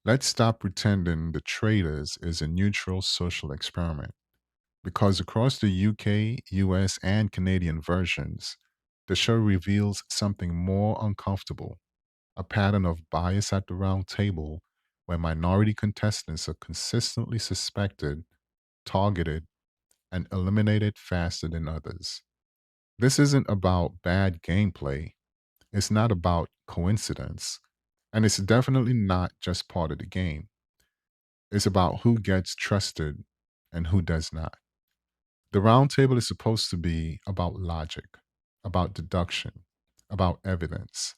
Let's stop pretending the Traitors is a neutral social experiment because across the UK, US, and Canadian versions, the show reveals something more uncomfortable, a pattern of bias at the round table where minority contestants are consistently suspected, targeted, and eliminated faster than others. This isn't about bad gameplay, it's not about coincidence, and it's definitely not just part of the game. It's about who gets trusted and who does not. The round table is supposed to be about logic, about deduction, about evidence.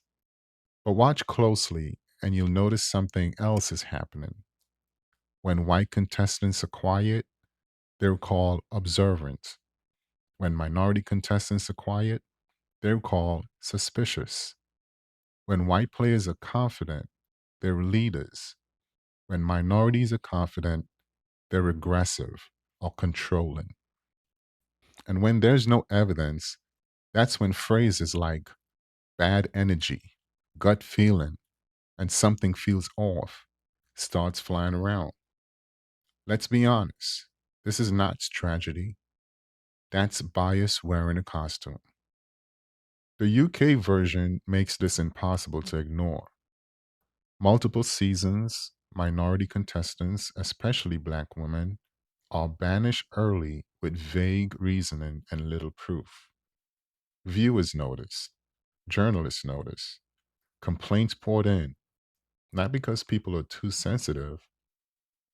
But watch closely and you'll notice something else is happening. When white contestants are quiet, they're called observant. When minority contestants are quiet, they're called suspicious. When white players are confident, they're leaders. When minorities are confident, they're aggressive or controlling. And when there's no evidence, that's when phrases like bad energy, gut feeling, and something feels off starts flying around. Let's be honest. This is not tragedy. That's bias wearing a costume. The UK version makes this impossible to ignore. Multiple seasons, minority contestants, especially black women, are banished early with vague reasoning and little proof. Viewers notice, journalists notice, complaints poured in, not because people are too sensitive,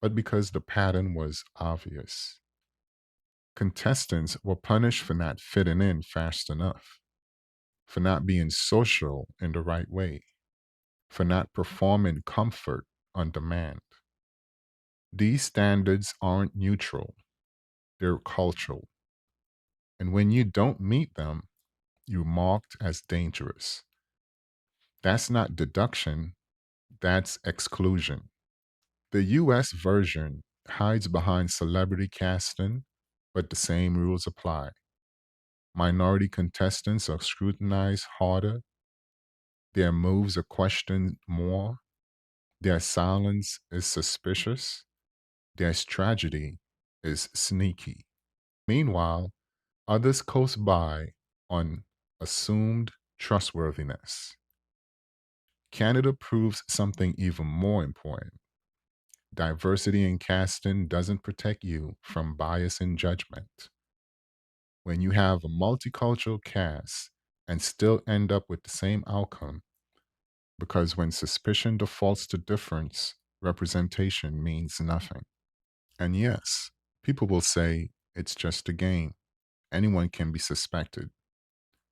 but because the pattern was obvious. Contestants were punished for not fitting in fast enough, for not being social in the right way, for not performing comfort on demand. These standards aren't neutral, they're cultural. And when you don't meet them, you're marked as dangerous. That's not deduction, that's exclusion. The US version hides behind celebrity casting, but the same rules apply. Minority contestants are scrutinized harder, their moves are questioned more, their silence is suspicious, their strategy is sneaky. Meanwhile, others coast by on assumed trustworthiness. Canada proves something even more important. Diversity in casting doesn't protect you from bias in judgment. When you have a multicultural cast and still end up with the same outcome, because when suspicion defaults to difference, representation means nothing. And yes, people will say it's just a game. Anyone can be suspected.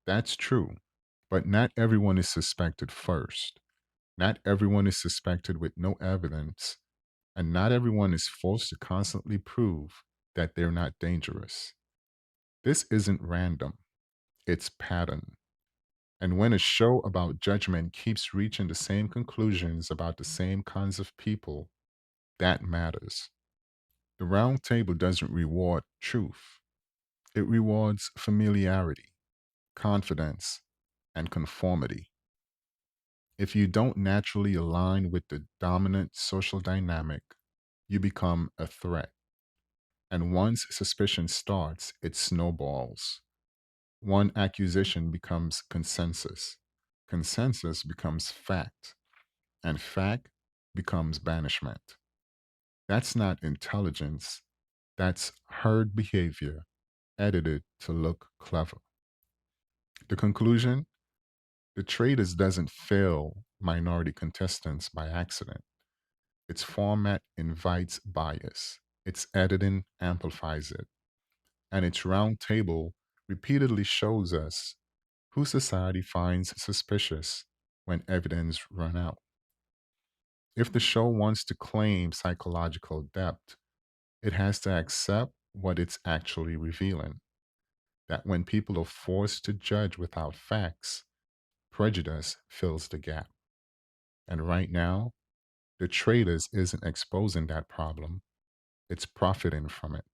That's true. But not everyone is suspected first. Not everyone is suspected with no evidence. And not everyone is forced to constantly prove that they're not dangerous. This isn't random, it's pattern. And when a show about judgment keeps reaching the same conclusions about the same kinds of people, that matters. The round table doesn't reward truth, it rewards familiarity, confidence, and conformity. If you don't naturally align with the dominant social dynamic, you become a threat. And once suspicion starts, it snowballs. One accusation becomes consensus. Consensus becomes fact. And fact becomes banishment. That's not intelligence, that's herd behavior edited to look clever. The conclusion: the Traitors doesn't fail minority contestants by accident. Its format invites bias, its editing amplifies it, and its round table repeatedly shows us who society finds suspicious when evidence run out. If the show wants to claim psychological depth, it has to accept what it's actually revealing. That when people are forced to judge without facts, prejudice fills the gap. And right now, the Traitors isn't exposing that problem, it's profiting from it.